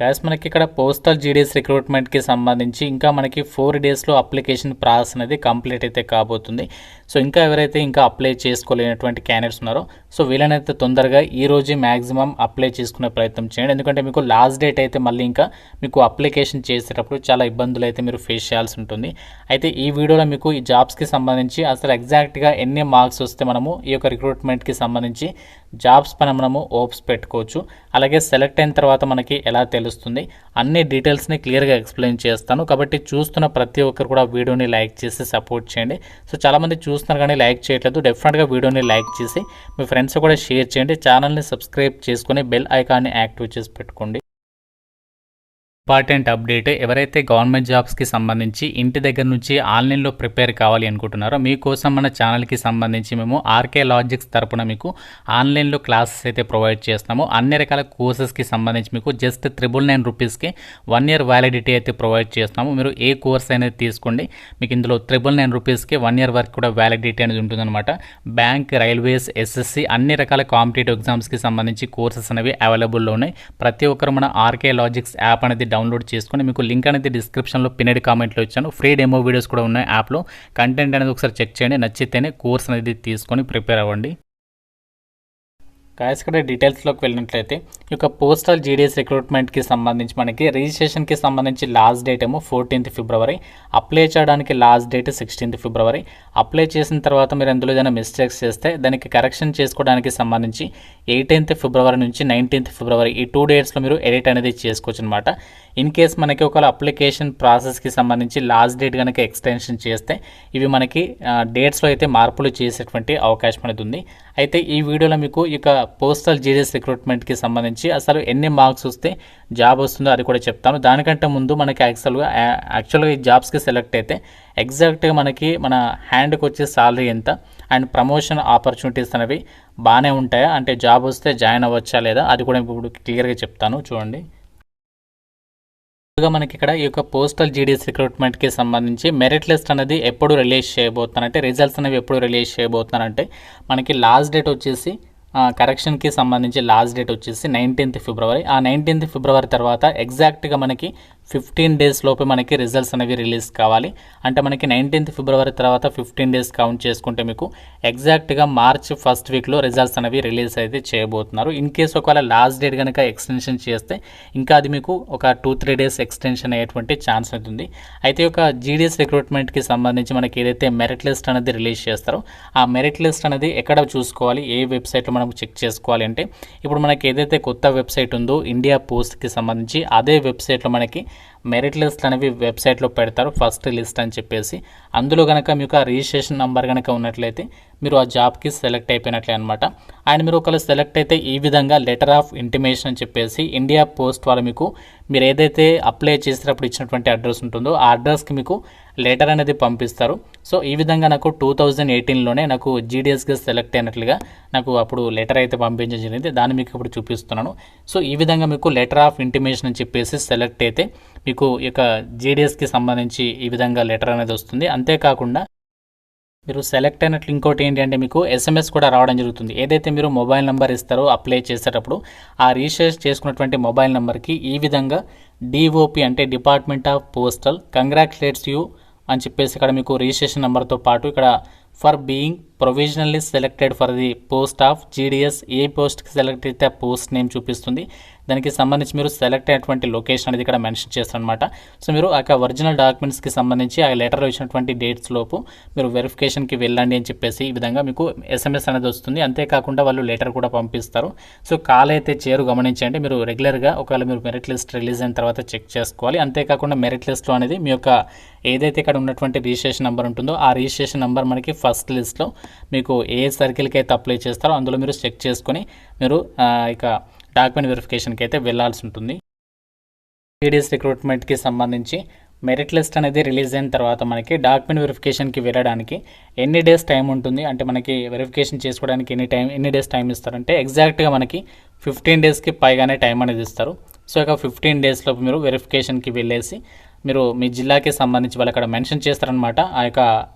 Guys మనకి ఇక్కడ postal GDS రిక్రూట్మెంట్కి సంబంధించి ఇంకా మనకి 4 డేస్లో అప్లికేషన్ ప్రాసెస్ అనేది కంప్లీట్ అయితే కాబోతుంది. సో ఇంకా ఎవరైతే ఇంకా అప్లై చేసుకోలేనటువంటి క్యాండిడేట్స్ ఉన్నారో సో వీళ్ళనైతే తొందరగా ఈ రోజే మ్యాక్సిమం అప్లై చేసుకునే ప్రయత్నం చేయండి. ఎందుకంటే మీకు లాస్ట్ డేట్ అయితే మళ్ళీ ఇంకా మీకు అప్లికేషన్ చేసేటప్పుడు చాలా ఇబ్బందులు అయితే మీరు ఫేస్ చేయాల్సి ఉంటుంది. అయితే ఈ వీడియోలో మీకు ఈ జాబ్స్కి సంబంధించి అసలు ఎగ్జాక్ట్గా ఎన్ని మార్క్స్ వస్తే మనము ఈ యొక్క రిక్రూట్మెంట్కి సంబంధించి జాబ్స్ పైన మనము ఓప్స్ పెట్టుకోవచ్చు, అలాగే సెలెక్ట్ అయిన తర్వాత మనకి ఎలా తెలుస్తుంది అన్ని డీటెయిల్స్ని క్లియర్గా ఎక్స్ప్లెయిన్ చేస్తాను. కాబట్టి చూస్తున్న ప్రతి ఒక్కరు కూడా వీడియోని లైక్ చేసి సపోర్ట్ చేయండి. సో చాలామంది చూస్తున్నారు కానీ లైక్ చేయట్లేదు, డెఫినెట్గా వీడియోని లైక్ చేసి మీ ఫ్రెండ్స్ కూడా షేర్ చేయండి. ఛానల్ని సబ్స్క్రైబ్ చేసుకొని బెల్ ఐకాన్ని యాక్టివేట్ చేసి పెట్టుకోండి. ఇంపార్టెంట్ అప్డేట్, ఎవరైతే గవర్నమెంట్ జాబ్స్కి సంబంధించి ఇంటి దగ్గర నుంచి ఆన్లైన్లో ప్రిపేర్ కావాలి అనుకుంటున్నారో మీకోసం మన ఛానల్కి సంబంధించి మేము ఆర్కే లాజిక్స్ తరపున మీకు ఆన్లైన్లో క్లాసెస్ అయితే ప్రొవైడ్ చేస్తాము. అన్ని రకాల కోర్సెస్కి సంబంధించి మీకు జస్ట్ 999 రూపీస్కి 1 ఇయర్ వ్యాలిడిటీ అయితే ప్రొవైడ్ చేస్తాము. మీరు ఏ కోర్స్ అనేది తీసుకోండి, మీకు ఇందులో 999 రూపీస్కి 1 ఇయర్ వరకు కూడా వ్యాలిడిటీ అనేది ఉంటుందన్నమాట. బ్యాంక్, రైల్వేస్, ఎస్ఎస్సి అన్ని రకాల కాంపిటేటివ్ ఎగ్జామ్స్కి సంబంధించి కోర్సెస్ అనేవి అవైలబుల్లో ఉన్నాయి. ప్రతి ఒక్కరు మన ఆర్కే లాజిక్స్ యాప్ అనేది డౌన్లోడ్ చేసుకొని మీకు లింక్ అనేది డిస్క్రిప్షన్లో పిన్నెడ్ కామెంట్లో ఇచ్చాను. ఫ్రీ డెమో వీడియోస్ కూడా ఉన్నాయి యాప్లో. కంటెంట్ అనేది ఒకసారి చెక్ చేయండి, నచ్చితేనే కోర్స్ అనేది తీసుకొని ప్రిపేర్ అవ్వండి. గాయస్ ఇక్కడ డీటెయిల్స్లోకి వెళ్ళినట్లయితే ఈ యొక్క పోస్టల్ జీడీఎస్ రిక్రూట్మెంట్కి సంబంధించి మనకి రిజిస్ట్రేషన్కి సంబంధించి లాస్ట్ డేట్ ఏమో 14th ఫిబ్రవరి, అప్లై చేయడానికి లాస్ట్ డేట్ 16th ఫిబ్రవరి. అప్లై చేసిన తర్వాత మీరు ఎందులో ఏదైనా మిస్టేక్స్ చేస్తే దానికి కరెక్షన్ చేసుకోవడానికి సంబంధించి 18th ఫిబ్రవరి నుంచి 19th ఫిబ్రవరి ఈ 2 డేట్స్లో మీరు ఎడిట్ అనేది చేసుకోవచ్చు అనమాట. ఇన్ కేస్ మనకి ఒకవేళ అప్లికేషన్ ప్రాసెస్కి సంబంధించి లాస్ట్ డేట్ కనుక ఎక్స్టెన్షన్ చేస్తే ఇవి మనకి డేట్స్లో అయితే మార్పులు చేసేటువంటి అవకాశం అనేది ఉంది. అయితే ఈ వీడియోలో మీకు ఇక పోస్టల్ జీడీఎస్ రిక్రూట్మెంట్కి సంబంధించి అసలు ఎన్ని మార్క్స్ వస్తే జాబ్ వస్తుందో అది కూడా చెప్తాను. దానికంటే ముందు మనకి యాక్చువల్గా ఈ జాబ్స్కి సెలెక్ట్ అయితే ఎగ్జాక్ట్గా మనకి మన హ్యాండ్కి వచ్చే సాలరీ ఎంత అండ్ ప్రమోషన్ ఆపర్చునిటీస్ అనేవి బాగానే ఉంటాయా, అంటే జాబ్ వస్తే జాయిన్ అవ్వచ్చా లేదా అది కూడా ఇప్పుడు క్లియర్గా చెప్తాను చూడండి. మనకి ఇక్కడ ఈ యొక్క పోస్టల్ జీడీఎస్ రిక్రూట్మెంట్కి సంబంధించి మెరిట్ లిస్ట్ అనేది ఎప్పుడు రిలీజ్ చేయబోతున్నారంటే రిజల్ట్స్ అనేవి ఎప్పుడు రిలీజ్ చేయబోతున్నారంటే మనకి లాస్ట్ డేట్ వచ్చేసి కరెక్షన్కి సంబంధించి లాస్ట్ డేట్ వచ్చేసి 19th ఫిబ్రవరి. ఆ 19th ఫిబ్రవరి తర్వాత ఎగ్జాక్ట్గా మనకి 15 డేస్ లోపే మనకి రిజల్ట్స్ అనేవి రిలీజ్ కావాలి. అంటే మనకి 19th ఫిబ్రవరి తర్వాత 15 డేస్ కౌంట్ చేసుకుంటే మీకు ఎగ్జాక్ట్గా మార్చ్ 1st వీక్లో రిజల్ట్స్ అనేవి రిలీజ్ అయితే చేయబోతున్నారు. ఇన్ కేసు ఒకవేళ లాస్ట్ డేట్ కనుక ఎక్స్టెన్షన్ చేస్తే ఇంకా అది మీకు ఒక 2-3 డేస్ ఎక్స్టెన్షన్ అయ్యేటువంటి ఛాన్స్ అవుతుంది. అయితే ఒక జీడీఎస్ రిక్రూట్మెంట్కి సంబంధించి మనకి ఏదైతే మెరిట్ లిస్ట్ అనేది రిలీజ్ చేస్తారో ఆ మెరిట్ లిస్ట్ అనేది ఎక్కడ చూసుకోవాలి, ఏ వెబ్సైట్లో మనం చెక్ చేసుకోవాలి అంటే ఇప్పుడు మనకి ఏదైతే కొత్త వెబ్సైట్ ఉందో ఇండియా పోస్ట్కి సంబంధించి అదే వెబ్సైట్లో మనకి మెరిట్ లిస్ట్ అనేవి వెబ్సైట్లో పెడతారు, ఫస్ట్ లిస్ట్ అని చెప్పేసి. అందులో కనుక మీకు ఆ రిజిస్ట్రేషన్ నెంబర్ కనుక ఉన్నట్లయితే మీరు ఆ జాబ్కి సెలెక్ట్ అయిపోయినట్లే అనమాట. అండ్ మీరు ఒకవేళ సెలెక్ట్ అయితే ఈ విధంగా లెటర్ ఆఫ్ ఇంటిమేషన్ అని చెప్పేసి ఇండియా పోస్ట్ వాళ్ళు మీకు మీరు ఏదైతే అప్లై చేసేటప్పుడు ఇచ్చినటువంటి అడ్రస్ ఉంటుందో ఆ అడ్రస్కి మీకు లెటర్ అనేది పంపిస్తారు. సో ఈ విధంగా నాకు 2018లోనే నాకు జీడీఎస్గా సెలెక్ట్ అయినట్లుగా నాకు అప్పుడు లెటర్ అయితే పంపించడం జరిగింది, దాన్ని మీకు ఇప్పుడు చూపిస్తున్నాను. సో ఈ విధంగా మీకు లెటర్ ఆఫ్ ఇంటిమేషన్ అని చెప్పేసి సెలెక్ట్ అయితే మీకు ఇక జీడీఎస్కి సంబంధించి ఈ విధంగా లెటర్ అనేది వస్తుంది. అంతేకాకుండా మీరు సెలెక్ట్ అయినట్లు ఇంకోటి ఏంటి అంటే మీకు SMS కూడా రావడం జరుగుతుంది. ఏదైతే మీరు మొబైల్ నెంబర్ ఇస్తారో అప్లై చేసేటప్పుడు ఆ రిజిస్టర్ చేసుకున్నటువంటి మొబైల్ నెంబర్కి ఈ విధంగా DOP అంటే department of postal congratulates you అని చెప్పేసి ఇక్కడ మీకు రిజిస్ట్రేషన్ నెంబర్తో పాటు ఇక్కడ for being provisionally selected for the post of GDS ఏ పోస్ట్కి సెలెక్ట్ అయితే ఆ పోస్ట్ నేమ్ చూపిస్తుంది. దానికి సంబంధించి మీరు సెలెక్ట్ అయినటువంటి లొకేషన్ అనేది ఇక్కడ మెన్షన్ చేస్తారనమాట. సో మీరు ఆ ఒరిజినల్ డాక్యుమెంట్స్కి సంబంధించి ఆ లెటర్లో ఇచ్చినటువంటి డేట్స్ లోపు మీరు వెరిఫికేషన్కి వెళ్ళండి అని చెప్పేసి ఈ విధంగా మీకు SMS అనేది వస్తుంది. అంతేకాకుండా వాళ్ళు లెటర్ కూడా పంపిస్తారు. సో కాల్ అయితే చేరు గమనించండి. మీరు రెగ్యులర్గా ఒకవేళ మీరు మెరిట్ లిస్ట్ రిలీజ్ అయిన తర్వాత చెక్ చేసుకోవాలి. అంతేకాకుండా మెరిట్ లిస్ట్లో అనేది మీ యొక్క ఏదైతే ఇక్కడ ఉన్నటువంటి రిజిస్ట్రేషన్ నెంబర్ ఉంటుందో ఆ రిజిస్ట్రేషన్ నెంబర్ మనకి ఫస్ట్ లిస్ట్లో మీకు ఏ సర్కిల్కి అయితే అప్లై చేస్తారో అందులో మీరు చెక్ చేసుకొని మీరు ఇక డాక్యుమెంట్ వెరిఫికేషన్కి అయితే వెళ్ళాల్సి ఉంటుంది. జీడీఎస్ రిక్రూట్మెంట్కి సంబంధించి మెరిట్ లిస్ట్ అనేది రిలీజ్ అయిన తర్వాత మనకి డాక్యుమెంట్ వెరిఫికేషన్కి వెళ్ళడానికి ఎన్ని డేస్ టైం ఉంటుంది అంటే మనకి వెరిఫికేషన్ చేసుకోవడానికి ఎన్ని డేస్ టైం ఇస్తారంటే ఎగ్జాక్ట్గా మనకి 15 డేస్కి పైగానే టైం అనేది ఇస్తారు. సో ఇక 15 డేస్లోపు మీరు వెరిఫికేషన్కి వెళ్ళేసి మీరు మీ జిల్లాకి సంబంధించి వాళ్ళు అక్కడ మెన్షన్ చేస్తారనమాట ఆ యొక్క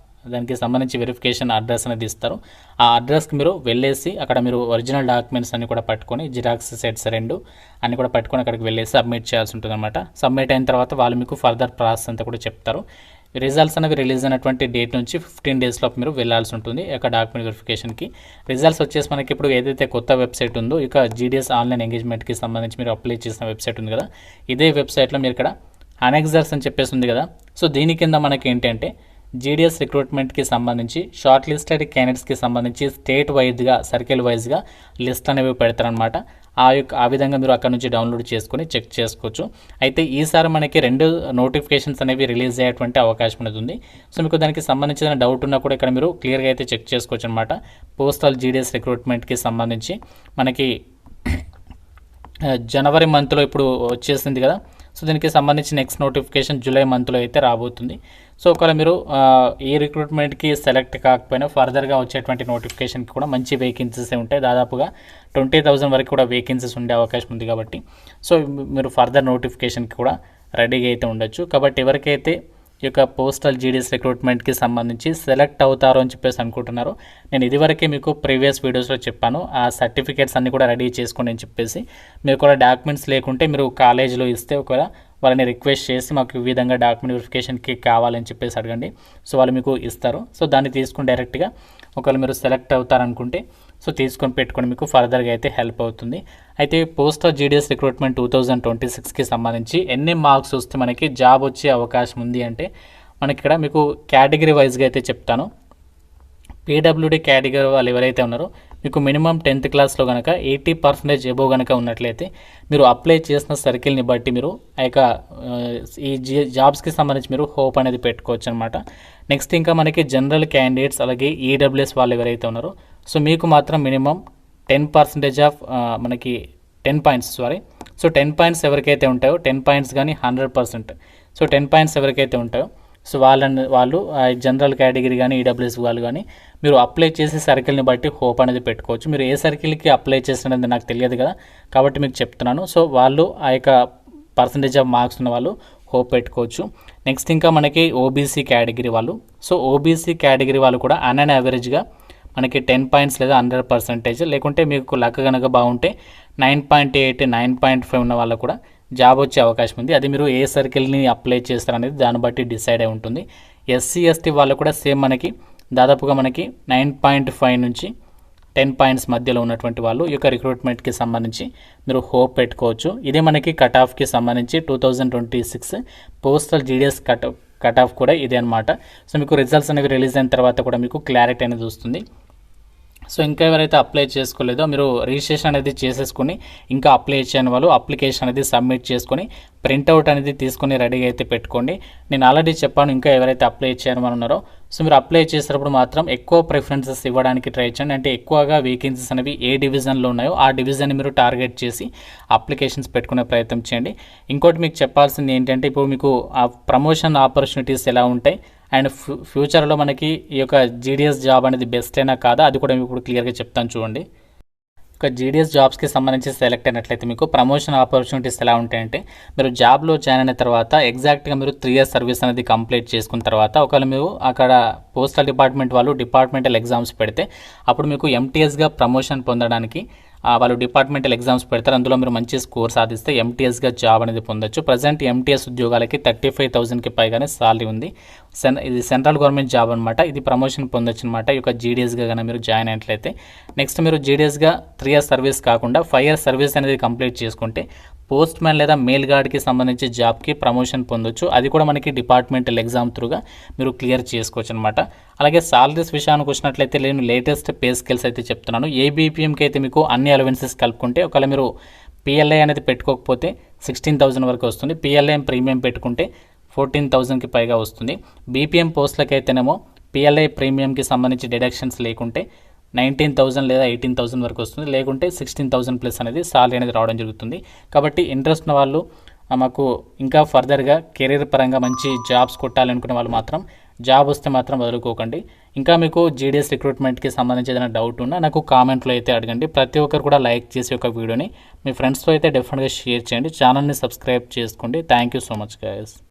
దానికి సంబంధించి వెరిఫికేషన్ అడ్రస్ అనేది ఇస్తారు. ఆ అడ్రస్కి మీరు వెళ్ళేసి అక్కడ మీరు ఒరిజినల్ డాక్యుమెంట్స్ అన్ని కూడా పట్టుకొని జిరాక్స్ సెట్స్ 2 అన్ని కూడా పట్టుకొని అక్కడికి వెళ్ళేసి సబ్మిట్ చేయాల్సి ఉంటుంది అనమాట. సబ్మిట్ అయిన తర్వాత వాళ్ళు మీకు ఫర్దర్ ప్రాసెస్ అంతా కూడా చెప్తారు. రిజల్ట్స్ అనేవి రిలీజ్ అయినటువంటి డేట్ నుంచి 15 days లోపు మీరు వెళ్ళాల్సి ఉంటుంది యొక్క డాక్యుమెంట్ వెరిఫికేషన్కి. రిజల్ట్స్ వచ్చేసి మనకి ఇప్పుడు ఏదైతే కొత్త వెబ్సైట్ ఉందో ఇక జీడిఎస్ ఆన్లైన్ ఎంగేజ్మెంట్కి సంబంధించి మీరు అప్లై చేసిన వెబ్సైట్ ఉంది కదా, ఇదే వెబ్సైట్లో మీరు ఇక్కడ అనెక్సర్స్ అని చెప్పేసి ఉంది కదా. సో దీని కింద మనకి ఏంటంటే జీడిఎస్ రిక్రూట్మెంట్కి సంబంధించి షార్ట్ లిస్టెడ్ క్యాండిడేట్స్కి సంబంధించి స్టేట్ వైజ్గా సర్కిల్ వైజ్గా లిస్ట్ అనేవి పెడతారనమాట. ఆ విధంగా మీరు అక్కడ నుంచి డౌన్లోడ్ చేసుకొని చెక్ చేసుకోవచ్చు. అయితే ఈసారి మనకి 2 నోటిఫికేషన్స్ అనేవి రిలీజ్ అయ్యేటువంటి అవకాశం అనేది ఉంది. సో మీకు దానికి సంబంధించిన డౌట్ ఉన్నా కూడా ఇక్కడ మీరు క్లియర్గా అయితే చెక్ చేసుకోవచ్చు అనమాట. పోస్టల్ జీడిఎస్ రిక్రూట్మెంట్కి సంబంధించి మనకి జనవరి మంత్లో ఇప్పుడు వచ్చేసింది కదా. సో దీనికి సంబంధించి నెక్స్ట్ నోటిఫికేషన్ జూలై మంత్లో అయితే రాబోతుంది. సో ఒకవేళ మీరు ఈ రిక్రూట్మెంట్కి సెలెక్ట్ కాకపోయినా ఫర్దర్గా వచ్చేటువంటి నోటిఫికేషన్కి కూడా మంచి వేకెన్సీస్ ఉంటాయి. దాదాపుగా 20,000 వరకు కూడా వేకెన్సీస్ ఉండే అవకాశం ఉంది కాబట్టి సో మీరు ఫర్దర్ నోటిఫికేషన్కి కూడా రెడీగా అయితే ఉండొచ్చు. కాబట్టి ఎవరికైతే ఈ యొక్క పోస్టల్ జీడిఎస్ రిక్రూట్మెంట్కి సంబంధించి సెలెక్ట్ అవుతారో అని చెప్పేసి అనుకుంటున్నారు, నేను ఇదివరకే మీకు ప్రీవియస్ వీడియోస్లో చెప్పాను. ఆ సర్టిఫికేట్స్ అన్నీ కూడా రెడీ చేసుకోండి అని చెప్పేసి. మీరు కూడా డాక్యుమెంట్స్ లేకుంటే మీరు కాలేజీలో ఇస్తే ఒకవేళ వాళ్ళని రిక్వెస్ట్ చేసి మాకు ఈ విధంగా డాక్యుమెంట్ వెరిఫికేషన్కి కావాలని చెప్పేసి అడగండి. సో వాళ్ళు మీకు ఇస్తారు. సో దాన్ని తీసుకుని డైరెక్ట్గా ఒకవేళ మీరు సెలెక్ట్ అవుతారనుకుంటే సో తీసుకొని పెట్టుకొని మీకు ఫర్దర్గా అయితే హెల్ప్ అవుతుంది. అయితే పోస్టల్ జీడిఎస్ రిక్రూట్మెంట్ 2026కి సంబంధించి ఎన్ని మార్క్స్ వస్తే మనకి జాబ్ వచ్చే అవకాశం ఉంది అంటే మనకి ఇక్కడ మీకు కేటగిరీ వైజ్గా అయితే చెప్తాను. పీడబ్ల్యూడీ కేటగిరీ వాళ్ళు ఎవరైతే ఉన్నారో మీకు మినిమం 10th క్లాస్లో కనుక 80% ఎబోవ్ కనుక ఉన్నట్లయితే మీరు అప్లై చేసిన సర్కిల్ని బట్టి మీరు ఆ యొక్క ఈ జాబ్స్కి సంబంధించి మీరు హోప్ అనేది పెట్టుకోవచ్చు అనమాట. నెక్స్ట్ ఇంకా మనకి జనరల్ క్యాండిడేట్స్ అలాగే ఈడబ్ల్యూఎస్ వాళ్ళు ఎవరైతే ఉన్నారో సో మీకు మాత్రం మినిమం 10% ఆఫ్ మనకి 10 పాయింట్స్ సో 10 పాయింట్స్ ఎవరికైతే ఉంటాయో 10 పాయింట్స్ కానీ 100%. సో 10 పాయింట్స్ ఎవరికైతే ఉంటాయో సో వాళ్ళు జనరల్ కేటగిరీ కానీ ఈడబ్ల్యూఎస్ వాళ్ళు కానీ మీరు అప్లై చేసే సర్కిల్ని బట్టి హోప్ అనేది పెట్టుకోవచ్చు. మీరు ఏ సర్కిల్కి అప్లై చేస్తున్నది నాకు తెలియదు కదా కాబట్టి మీకు చెప్తున్నాను. సో వాళ్ళు ఆ యొక్క పర్సంటేజ్ ఆఫ్ మార్క్స్ ఉన్న వాళ్ళు హోప్ పెట్టుకోవచ్చు. నెక్స్ట్ ఇంకా మనకి ఓబీసీ కేటగిరీ వాళ్ళు. సో ఓబీసీ కేటగిరీ వాళ్ళు కూడా అన్ యావరేజ్గా మనకి 10 పాయింట్స్ లేదా 100%, లేకుంటే మీకు లక్ కనుక బాగుంటే 9.8 9.5 ఉన్న వాళ్ళకు కూడా జాబ్ వచ్చే అవకాశం ఉంది. అది మీరు ఏ సర్కిల్ని అప్లై చేస్తారనేది దాన్ని బట్టి డిసైడ్ అయి ఉంటుంది. ఎస్సీ ఎస్టీ వాళ్ళు కూడా సేమ్ మనకి దాదాపుగా మనకి 9.5 నుంచి 10 పాయింట్స్ మధ్యలో ఉన్నటువంటి వాళ్ళు ఈ యొక్క రిక్రూట్మెంట్కి సంబంధించి మీరు హోప్ పెట్టుకోవచ్చు. ఇదే మనకి కట్ ఆఫ్కి సంబంధించి 2026 పోస్టల్ జీడిఎస్ కట్ ఆఫ్ కూడా ఇదే అనమాట. సో మీకు రిజల్ట్స్ అనేవి రిలీజ్ అయిన తర్వాత కూడా మీకు క్లారిటీ అనేది వస్తుంది. సో ఇంకా ఎవరైతే అప్లై చేసుకోలేదో మీరు రిజిస్ట్రేషన్ అనేది చేసేసుకొని ఇంకా అప్లై చేయని వాళ్ళు అప్లికేషన్ అనేది సబ్మిట్ చేసుకొని ప్రింట్అవుట్ అనేది తీసుకొని రెడీగా అయితే పెట్టుకోండి. నేను ఆల్రెడీ చెప్పాను, ఇంకా ఎవరైతే అప్లై చేయని ఉన్నారో సో మీరు అప్లై చేసేటప్పుడు మాత్రం ఎక్కువ ప్రిఫరెన్సెస్ ఇవ్వడానికి ట్రై చేయండి. అంటే ఎక్కువగా వేకెన్సీస్ అనేవి ఏ డివిజన్లో ఉన్నాయో ఆ డివిజన్ని మీరు టార్గెట్ చేసి అప్లికేషన్స్ పెట్టుకునే ప్రయత్నం చేయండి. ఇంకోటి మీకు చెప్పాల్సింది ఏంటంటే ఇప్పుడు మీకు ఆ ప్రమోషన్ ఆపర్చునిటీస్ ఎలా ఉంటాయి అండ్ ఫ్యూచర్లో మనకి ఈ యొక్క జీడిఎస్ జాబ్ అనేది బెస్ట్ అయినా కాదా అది కూడా మీకు క్లియర్గా చెప్తాను చూడండి. ఒక జీడిఎస్ జాబ్స్కి సంబంధించి సెలెక్ట్ అయినట్లయితే మీకు ప్రమోషన్ ఆపర్చునిటీస్ ఎలా ఉంటాయంటే మీరు జాబ్లో జాయిన్ అయిన తర్వాత ఎగ్జాక్ట్గా మీరు 3 years సర్వీస్ అనేది కంప్లీట్ చేసుకున్న తర్వాత ఒకవేళ మీరు అక్కడ పోస్టల్ డిపార్ట్మెంట్ వాళ్ళు డిపార్ట్మెంటల్ ఎగ్జామ్స్ పెడితే అప్పుడు మీకు ఎంటీఎస్గా ప్రమోషన్ పొందడానికి వాళ్ళు డిపార్ట్మెంటల్ ఎగ్జామ్స్ పెడతారు. అందులో మీరు మంచి స్కోర్ సాధిస్తే ఎంటీఎస్గా జాబ్ అనేది పొందొచ్చు. ప్రజెంట్ ఎంటీఎస్ ఉద్యోగాలకి 35,000కి పైగానే సాలరీ ఉంది. ఇది సెంట్రల్ గవర్నమెంట్ జాబ్ అనమాట. ఇది ప్రమోషన్ పొందొచ్చు అనమాట ఈ యొక్క జీడిఎస్గా కానీ మీరు జాయిన్ అయినట్లయితే. నెక్స్ట్ మీరు జీడిఎస్గా 3 years సర్వీస్ కాకుండా 5 years సర్వీస్ అనేది కంప్లీట్ చేసుకుంటే పోస్ట్ మ్యాన్ లేదా మెయిల్ గార్డ్కి సంబంధించి జాబ్కి ప్రమోషన్ పొందొచ్చు. అది కూడా మనకి డిపార్ట్మెంటల్ ఎగ్జామ్ త్రూగా మీరు క్లియర్ చేసుకోవచ్చు అనమాట. అలాగే సాలరీస్ విషయానికి వచ్చినట్లయితే నేను లేటెస్ట్ పే స్కేల్స్ అయితే చెప్తున్నాను. ఏబిపిఎంకి అయితే మీకు అన్ని అలవెన్సెస్ కలుపుకుంటే ఒకవేళ మీరు పిఎల్ఐ అనేది పెట్టుకోకపోతే 16,000 వరకు వస్తుంది. పిఎల్ఐ ప్రీమియం పెట్టుకుంటే 14,000కి పైగా వస్తుంది. బీపీఎం పోస్టులకి అయితేనేమో పిఎల్ఐ ప్రీమియంకి సంబంధించి డిడక్షన్స్ లేకుంటే 19,000 లేదా 18,000 వరకు వస్తుంది. లేకుంటే 16,000 ప్లస్ అనేది సాలరీ అనేది రావడం జరుగుతుంది. కాబట్టి ఇంట్రెస్ట్ ఉన్న వాళ్ళు మాకు ఇంకా ఫర్దర్గా కెరీర్ పరంగా మంచి జాబ్స్ కొట్టాలనుకునే వాళ్ళు మాత్రం జాబ్ వస్తే మాత్రం వదులుకోకండి. ఇంకా మీకు జీడిఎస్ రిక్రూట్మెంట్కి సంబంధించి ఏదైనా డౌట్ ఉన్నా నాకు కామెంట్లో అయితే అడగండి. ప్రతి ఒక్కరు కూడా లైక్ చేసి ఒక వీడియోని మీ ఫ్రెండ్స్తో అయితే డెఫినెట్గా షేర్ చేయండి. ఛానల్ని సబ్స్క్రైబ్ చేసుకోండి. Thank you so much guys.